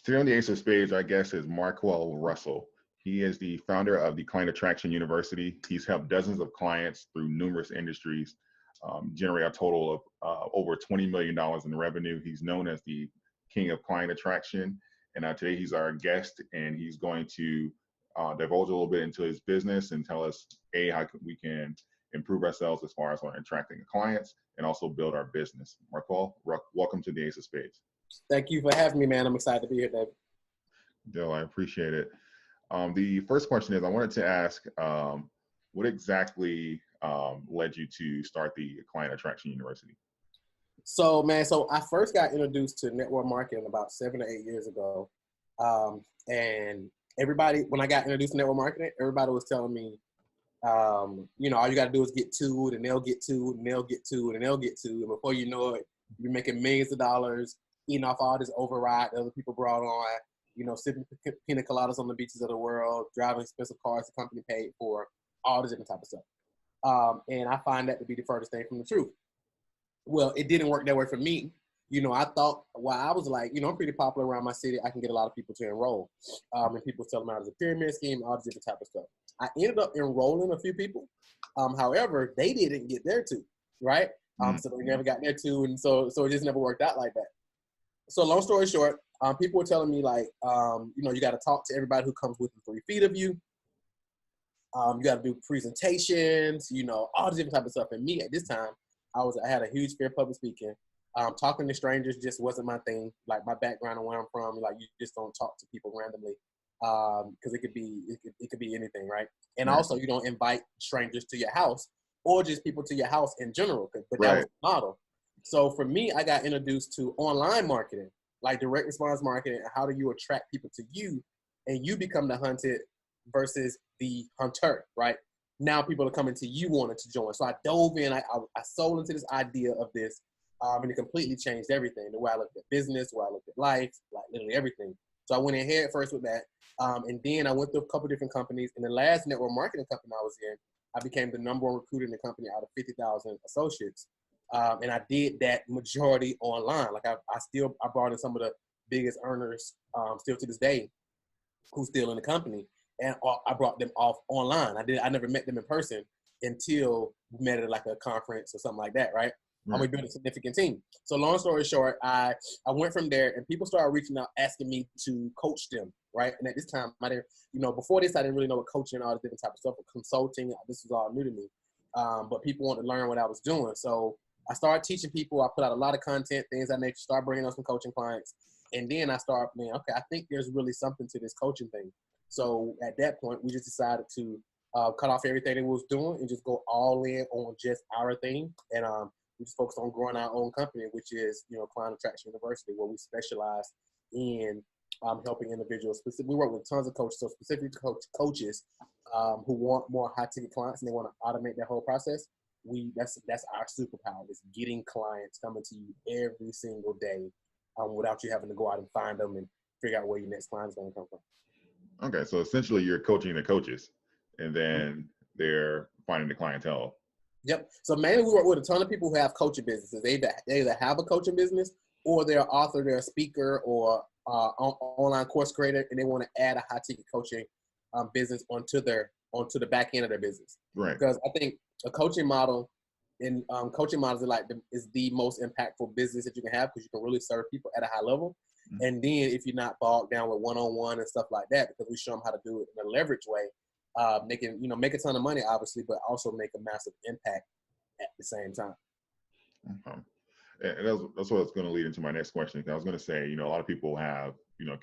Today on the Ace of Spades, our guest is Marquel Russell. He is the founder of the Client Attraction University. He's helped dozens of clients through numerous industries generate a total of over $20 million in revenue. He's known as the king of client attraction. And today he's our guest, and he's going to divulge a little bit into his business and tell us, how we can improve ourselves as far as attracting clients and also build our business. Marquel, welcome to the Ace of Spades. Thank you for having me, man. I'm excited to be here, David. Bill, I appreciate it. The first question is, I wanted to ask, what exactly led you to start the Client Attraction University? So I first got introduced to network marketing about 7 or 8 years ago. And everybody, when I got introduced to network marketing, everybody was telling me, all you got to do is get to it, and they'll get to it, and they'll get to it, and they'll get to it. And before you know it, you're making millions of dollars, eating off all this override that other people brought on, sipping pina coladas on the beaches of the world, driving expensive cars the company paid for, all this different type of stuff. And I find that to be the furthest thing from the truth. Well, it didn't work that way for me. I thought, I was like, I'm pretty popular around my city. I can get a lot of people to enroll. And people tell them out as a pyramid scheme, all this different type of stuff. I ended up enrolling a few people. However, they didn't get there too, right? So they never got there too. And so it just never worked out like that. So long story short, people were telling me like, you got to talk to everybody who comes within 3 feet of you. You got to do presentations, all this different type of stuff. And me at this time, I had a huge fear of public speaking. Talking to strangers just wasn't my thing. Like my background and where I'm from, like you just don't talk to people randomly because it could be anything, right? And also you don't invite strangers to your house or just people to your house in general. But that was the model. So for me, I got introduced to online marketing, like direct response marketing. How do you attract people to you and you become the hunted versus the hunter, right? Now people are coming to you wanting to join. So I dove in, I sold into this idea of this, and it completely changed everything. The way I looked at business, the way I looked at life, like literally everything. So I went in head first with that. And then I went through a couple different companies. And the last network marketing company I was in, I became the #1 recruiter in the company out of 50,000 associates. And I did that majority online. Like I brought in some of the biggest earners still to this day who's still in the company. And I brought them off online. I never met them in person until we met at like a conference or something like that, right? And we built a significant team. So long story short, I went from there and people started reaching out, asking me to coach them, right? And at this time, I didn't, before this, I didn't really know what coaching and all this different type of stuff, or consulting, this was all new to me. But people wanted to learn what I was doing. So I started teaching people. I put out a lot of content, things I make, start bringing on some coaching clients. And then I started, I think there's really something to this coaching thing. So at that point, we just decided to cut off everything that we was doing and just go all in on just our thing. And we just focused on growing our own company, which is, Client Attraction University, where we specialize in helping individuals. We work with tons of coaches, so specifically coaches who want more high-ticket clients and they want to automate that whole process. That's our superpower, is getting clients coming to you every single day without you having to go out and find them and figure out where your next client is going to come from. Okay, so essentially you're coaching the coaches and then they're finding the clientele. Yep. So mainly we work with a ton of people who have coaching businesses. They either have a coaching business or they're an author, they're a speaker or online course creator, and they want to add a high-ticket coaching business onto the back end of their business. Right. Because I think a coaching model and coaching models is the most impactful business that you can have because you can really serve people at a high level. Mm-hmm. And then if you're not bogged down with one-on-one and stuff like that, because we show them how to do it in a leverage way, they can, make a ton of money, obviously, but also make a massive impact at the same time. Okay. And that's what's going to lead into my next question. I was going to say, a lot of people have,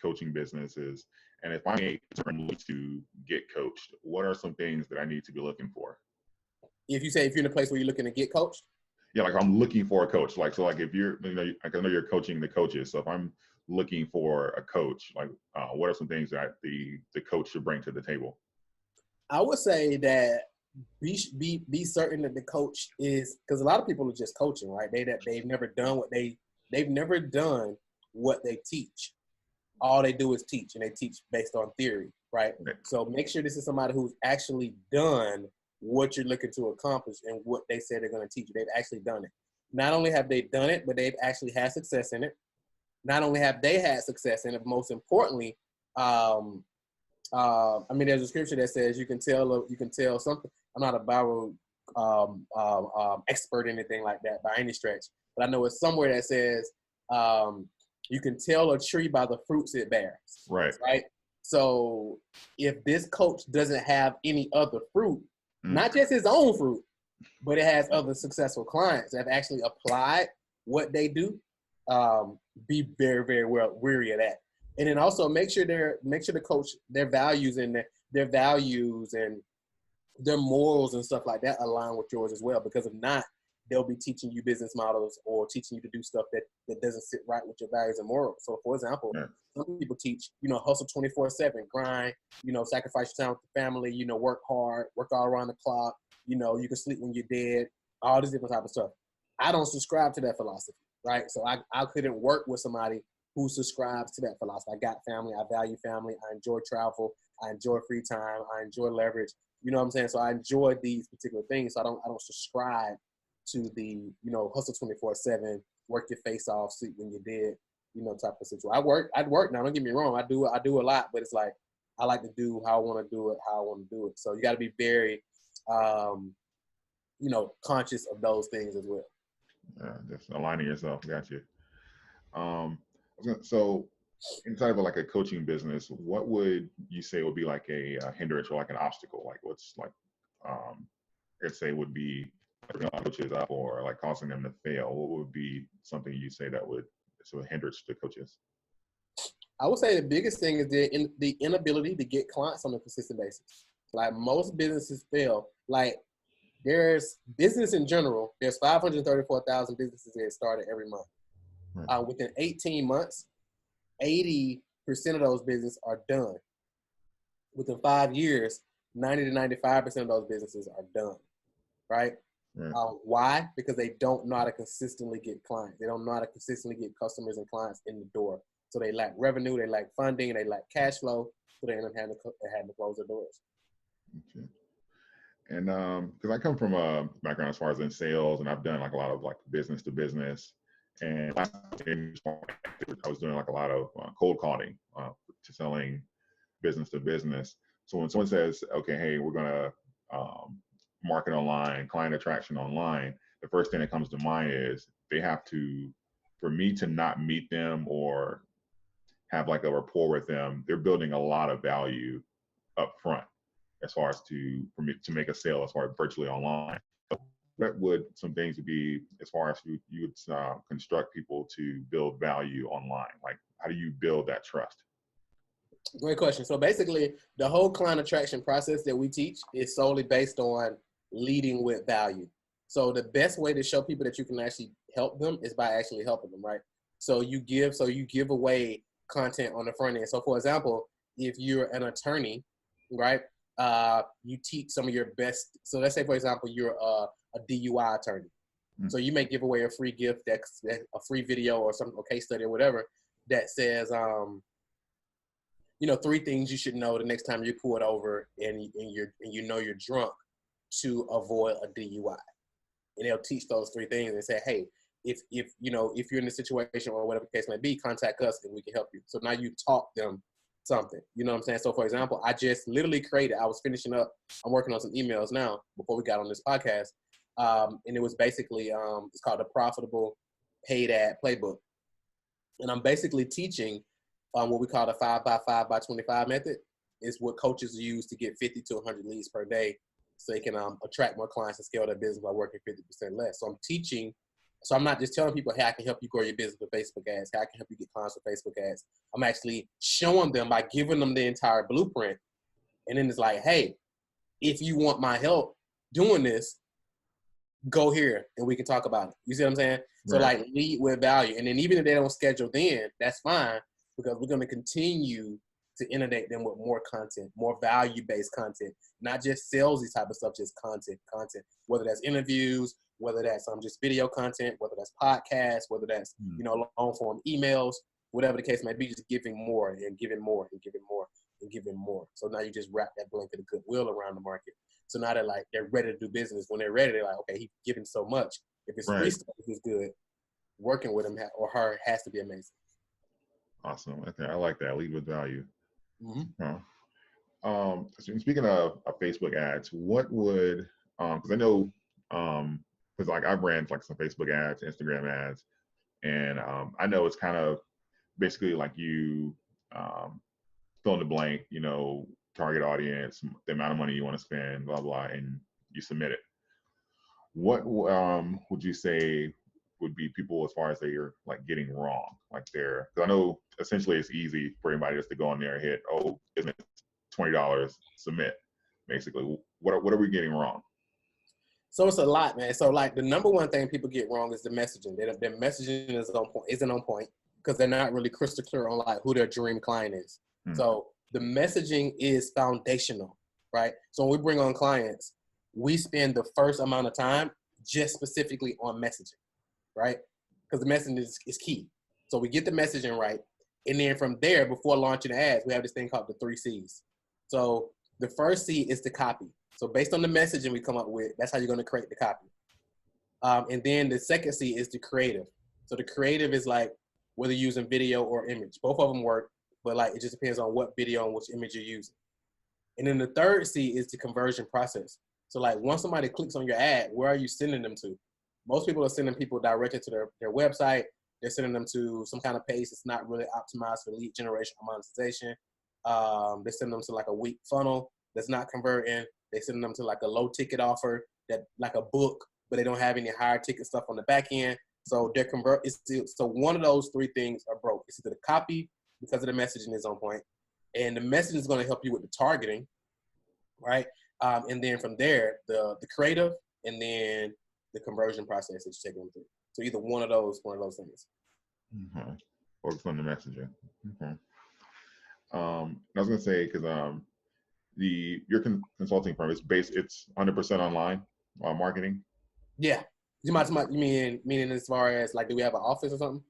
coaching businesses. And if I'm to get coached, what are some things that I need to be looking for? If you're in a place where you're looking to get coached? Yeah, like I'm looking for a coach. Like, so like if you're, like I know you're coaching the coaches. So if I'm looking for a coach, like what are some things that the coach should bring to the table? I would say that be certain that the coach is, because a lot of people are just coaching, right? They've never done what they teach. All they do is teach, and they teach based on theory, right? So make sure this is somebody who's actually done what you're looking to accomplish and what they say they're going to teach you. They've actually done it. Not only have they done it, but they've actually had success in it. not only have they had success in it, but most importantly, I mean, there's a scripture that says you can tell something. I'm not a Bible expert or anything like that by any stretch, but I know it's somewhere that says you can tell a tree by the fruits it bears. Right. Right. So if this coach doesn't have any other fruit, not just his own fruit, but it has other successful clients that have actually applied what they do, be very, very well weary of that. And then also make sure the coach, their values and their values and their morals and stuff like that align with yours as well. Because if not, they'll be teaching you business models or teaching you to do stuff that doesn't sit right with your values and morals. So for example, some people teach, hustle 24/7, grind, sacrifice your time with the family, work hard, work all around the clock, you can sleep when you're dead, all this different type of stuff. I don't subscribe to that philosophy, right? So I couldn't work with somebody who subscribes to that philosophy. I got family, I value family, I enjoy travel, I enjoy free time, I enjoy leverage. You know what I'm saying? So I enjoy these particular things. So I don't subscribe to the, hustle 24/7, work your face off, sleep when you're dead, type of situation. I'd work now, don't get me wrong. I do a lot, but it's like I like to do how I want to do it, how I want to do it. So you got to be very conscious of those things as well. Yeah, just aligning yourself. Got you. So inside of like a coaching business, what would you say would be like a hindrance or like an obstacle? Like what's like, let's say would be coaches up or like causing them to fail? What would be something you say that would sort of hindrance to coaches? I would say the biggest thing is the inability to get clients on a consistent basis. Like most businesses fail. Like there's business in general. There's 534,000 businesses that started every month. Right. Within 18 months, 80% of those businesses are done. Within 5 years, 90 to 95% of those businesses are done. Right? Why? Because they don't know how to consistently get clients. They don't know how to consistently get customers and clients in the door. So they lack revenue, they lack funding, they lack cash flow. So they end up having to close their doors. Okay. And because I come from a background as far as in sales, and I've done like a lot of like business to business, and I was doing like a lot of cold calling to selling business to business. So when someone says, okay, hey, we're gonna market online, client attraction online, the first thing that comes to mind is they have to, for me to not meet them or have like a rapport with them, they're building a lot of value up front as far as for me to make a sale as far as virtually online. So what would some things be as far as you would construct people to build value online? Like how do you build that trust? Great question. So basically the whole client attraction process that we teach is solely based on leading with value. So the best way to show people that you can actually help them is by actually helping them, right? So you give away content on the front end. So for example, if you're an attorney, right, you teach some of your best. So let's say, for example, you're a DUI attorney. So you may give away a free gift, that's a free video or some case study or whatever that says, 3 things you should know the next time you pull it over and you're drunk to avoid a DUI. And they'll teach those 3 things and say, hey, if you're in a situation or whatever the case may be, contact us and we can help you. So now you taught them something, you know what I'm saying? So for example, I just literally I'm working on some emails now before we got on this podcast. And it was basically, it's called the Profitable Paid Ad Playbook. And I'm basically teaching what we call the 5x5x25 method. Is what coaches use to get 50 to 100 leads per day so they can attract more clients and scale their business by working 50% less. So I'm teaching. So I'm not just telling people, hey, I can help you grow your business with Facebook ads. Hey, I can help you get clients with Facebook ads. I'm actually showing them by giving them the entire blueprint. And then it's like, hey, if you want my help doing this, go here and we can talk about it. You see what I'm saying? Right. So like lead with value. And then even if they don't schedule then, that's fine because we're going to continue to inundate them with more content, more value-based content, not just salesy type of stuff, just content, whether that's interviews, whether that's just video content, whether that's podcasts, whether that's, long form emails, whatever the case may be, just giving more and giving more and giving more and giving more. So now you just wrap that blanket of goodwill around the market. So now they're ready to do business. When they're ready, they're like, okay, he's giving so much. If it's free stuff is good, working with him or her has to be amazing. Awesome. Okay, I like that. Lead with value. Mm-hmm. Huh. So speaking of Facebook ads, what would because I know because like I've ran like some Facebook ads, Instagram ads, and I know it's kind of basically like you um, fill in the blank, you know, target audience, the amount of money you want to spend, blah blah, and you submit it. What would you say would be people as far as they are like getting wrong, like they're because I know essentially it's easy for anybody just to go in there and hit $20 submit basically. What are we getting wrong? So it's a lot, man. So like the number one thing people get wrong is the messaging. Their messaging isn't on point because they're not really crystal clear on like who their dream client is. Hmm. So the messaging is foundational, right? So when we bring on clients, we spend the first amount of time just specifically on messaging, right? Because the messaging is key. So we get the messaging right. And then from there, before launching ads, we have this thing called the 3 C's. So the first C is the copy. So based on the messaging we come up with, that's how you're going to create the copy. And then the second C is the creative. So the creative is like whether you're using video or image. Both of them work, but like it just depends on what video and which image you're using. And then the third C is the conversion process. So like once somebody clicks on your ad, where are you sending them to? Most people are sending people directly to their website. They're sending them to some kind of page that's not really optimized for lead generation or monetization. They're sending them to like a weak funnel that's not converting. They're sending them to like a low ticket offer that like a book, but they don't have any higher ticket stuff on the back end. So they're so one of those three things are broke. It's either the copy because of the messaging is on point, and the messaging is going to help you with the targeting, right? And then from there, the creative, and then the conversion process that you're taking them through. So either one of those things. Mm-hmm. Focus on the messaging. Okay. I was gonna say because your consulting firm is based, it's 100% online marketing. Yeah. You meaning as far as like, do we have an office or something?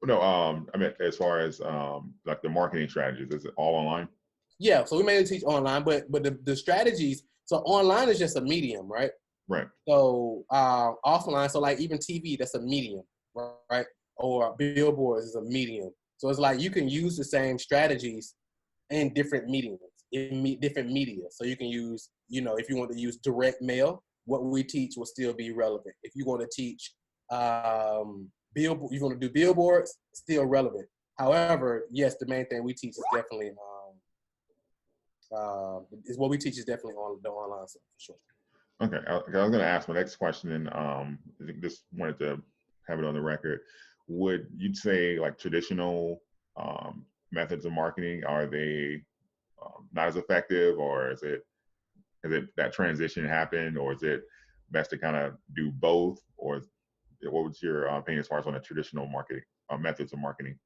No, I mean as far as like the marketing strategies, is it all online? Yeah. So we mainly teach online, but the strategies. So online is just a medium, right? Right. So offline, so like even TV, that's a medium, right? Or billboards is a medium. So it's like you can use the same strategies in different mediums, different media. So you can use, if you want to use direct mail, what we teach will still be relevant. If you want to teach you want to do billboards, still relevant. However, yes, the main thing we teach is definitely is what we teach is definitely on the online stuff for sure. Okay, I was going to ask my next question, and I just wanted to have it on the record. Would you say like traditional methods of marketing, are they not as effective, or is it that transition happened, or is it best to kind of do both, or what was your opinion as far as on the traditional marketing methods of marketing?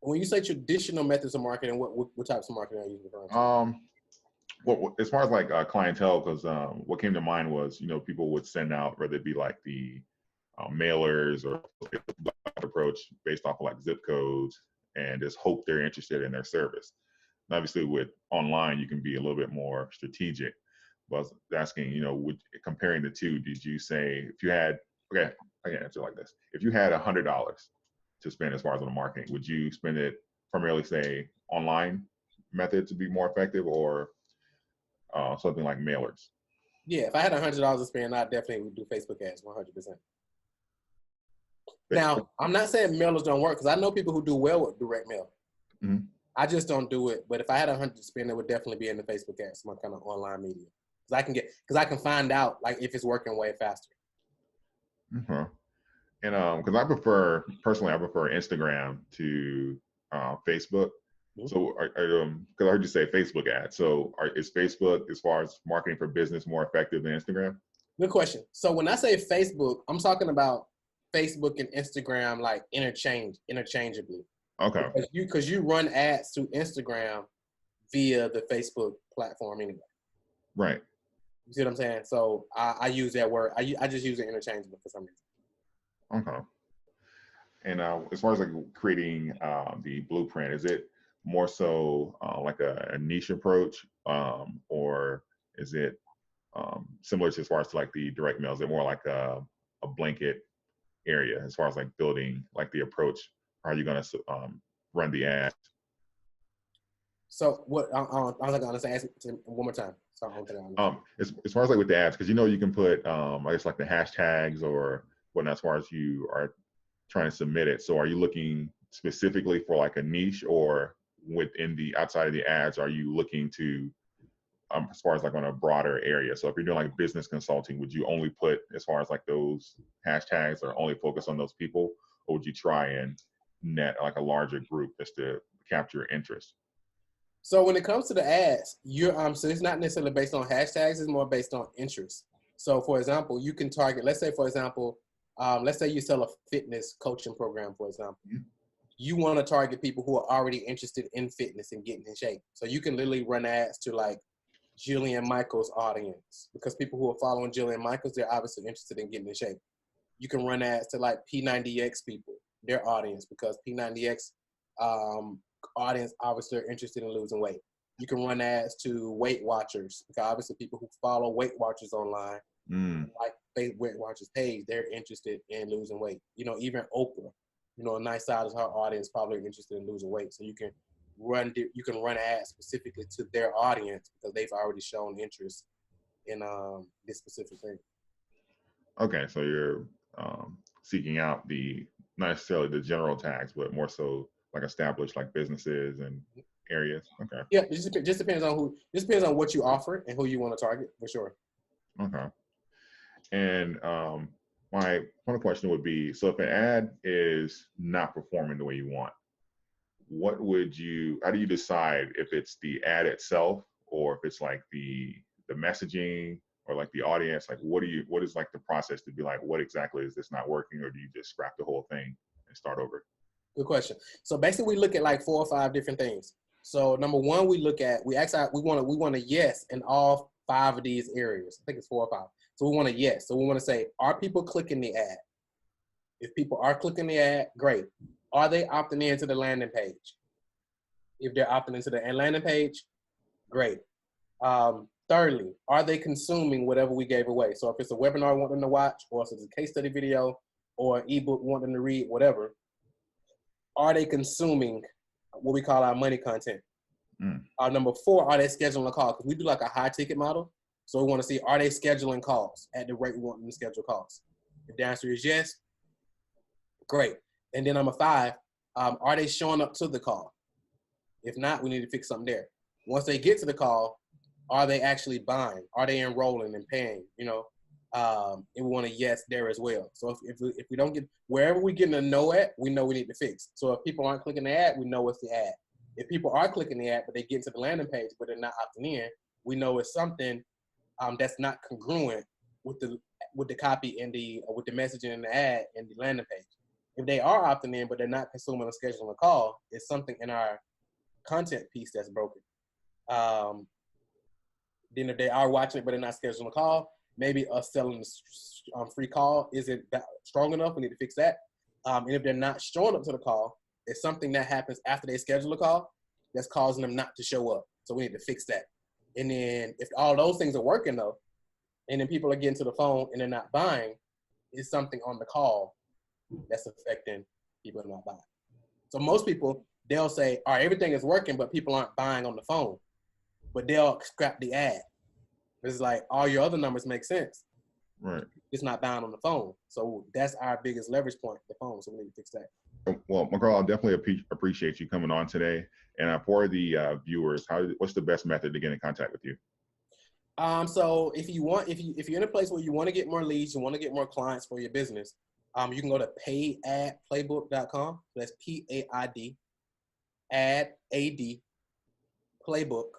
When you say traditional methods of marketing, what types of marketing are you referring to? Well, as far as like clientele, because what came to mind was, people would send out, whether it be like the mailers or approach based off of like zip codes and just hope they're interested in their service. And obviously, with online, you can be a little bit more strategic. But I was asking, comparing the two, did you say if you had, okay, I can answer like this. If you had $100 to spend as far as on the marketing, would you spend it primarily, say, online method to be more effective, or something like mailers? Yeah, if I had $100 to spend, I definitely would do Facebook ads 100%. Now, I'm not saying mailers don't work because I know people who do well with direct mail. Mm-hmm. I just don't do it. But if I had 100 to spend, it would definitely be in the Facebook ads, some kind of online media, because I can find out like if it's working way faster. Mm-hmm. And because I prefer Instagram to Facebook. Mm-hmm. So, because I heard you say Facebook ads. So, is Facebook, as far as marketing for business, more effective than Instagram? Good question. So when I say Facebook, I'm talking about Facebook and Instagram like interchangeably. Okay. Because you run ads to Instagram via the Facebook platform anyway. Right. You see what I'm saying? So I use that word. I just use it interchangeably for some reason. Okay. And as far as like creating the blueprint, is it more so like a niche approach, or is it similar to as far as like the direct mail? Is it more like a blanket area as far as like building like the approach? How are you going to run the ads? So what? I'm not gonna ask it one more time. So I don't think I understand. As far as like with the ads, because you know you can put I guess like the hashtags or whatnot as far as you are trying to submit it. So are you looking specifically for like a niche, or within the outside of the ads, are you looking to as far as like on a broader area? So if you're doing like business consulting, would you only put as far as like those hashtags or only focus on those people, or would you try and net like a larger group just to capture interest? So when it comes to the ads, you're so it's not necessarily based on hashtags. It's more based on interest. So for example, you can target. Let's say for example, let's say you sell a fitness coaching program. For example, you want to target people who are already interested in fitness and getting in shape. So you can literally run ads to like Jillian Michaels' audience, because people who are following Jillian Michaels, they're obviously interested in getting in shape. You can run ads to like P90X people, their audience, because P90X audience obviously are interested in losing weight. You can run ads to Weight Watchers, because obviously people who follow Weight Watchers online, like Weight Watchers page, they're interested in losing weight. You know, even Oprah, you know, a nice side of her audience probably interested in losing weight. So you can run ads specifically to their audience because they've already shown interest in this specific thing. Okay, so you're seeking out the not necessarily the general tags, but more so like established like businesses and areas. Okay. Yeah, it just depends on who. Just depends on what you offer and who you want to target, for sure. Okay. And my final question would be: so if an ad is not performing the way you want, how do you decide if it's the ad itself, or if it's like the messaging, or like the audience? Like what is like the process to be like, what exactly is this not working, or do you just scrap the whole thing and start over? Good question. So basically, we look at like 4 or 5 different things. So number one, we want a yes in all 5 of these areas. I think it's 4 or 5. So we want a yes. So we want to say, are people clicking the ad? If people are clicking the ad, great. Are they opting into the landing page? If they're opting into the landing page, great. Thirdly, are they consuming whatever we gave away? So if it's a webinar we want them to watch, or if it's a case study video, or an ebook we want them to read, whatever, are they consuming what we call our money content? Number 4, are they scheduling a call? Because we do like a high ticket model. So we want to see, are they scheduling calls at the rate we want them to schedule calls? If the answer is yes, great. And then number 5, are they showing up to the call? If not, we need to fix something there. Once they get to the call, are they actually buying? Are they enrolling and paying? You know, and we want a yes there as well. So if we don't get, wherever we getting a no at, we know we need to fix. So if people aren't clicking the ad, we know it's the ad. If people are clicking the ad, but they get to the landing page, but they're not opting in, we know it's something that's not congruent with the copy and with the messaging in the ad and the landing page. If they are opting in, but they're not consuming or scheduling a call, it's something in our content piece that's broken. Then if they are watching it, but they're not scheduling a call, maybe us selling free call isn't strong enough. We need to fix that. And if they're not showing up to the call, it's something that happens after they schedule a call that's causing them not to show up. So we need to fix that. And then if all those things are working though, and then people are getting to the phone and they're not buying, it's something on the call that's affecting people not buying. So most people, they'll say, all right, everything is working, but people aren't buying on the phone. But they'll scrap the ad. It's like all your other numbers make sense. Right. It's not buying on the phone. So that's our biggest leverage point, the phone. So we need to fix that. Well, Marquel, I definitely appreciate you coming on today. And for the viewers, what's the best method to get in contact with you? So if you're in a place where you want to get more leads, you want to get more clients for your business, you can go to payadplaybook.com. That's PAID, ad playbook,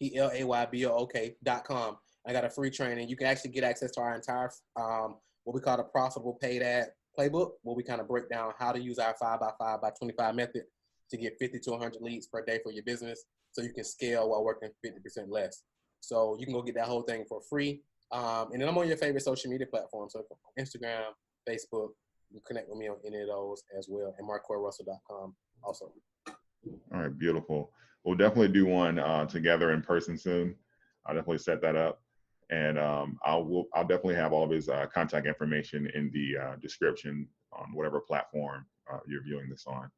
PLAYBOOK.com. I got a free training. You can actually get access to our entire what we call the profitable paid ad playbook, where we kind of break down how to use our 5x5x25 method to get 50 to 100 leads per day for your business, so you can scale while working 50% less. So you can go get that whole thing for free. And then I'm on your favorite social media platform. So Instagram, Facebook, you can connect with me on any of those as well. And marquelrussell.com also. All right, beautiful. We'll definitely do one together in person soon. I'll definitely set that up. And I'll definitely have all of his contact information in the description on whatever platform you're viewing this on.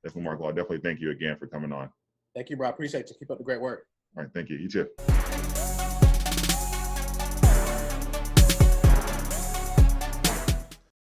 Definitely, Marco. I definitely thank you again for coming on. Thank you, bro. I appreciate you. Keep up the great work. All right. Thank you. You too.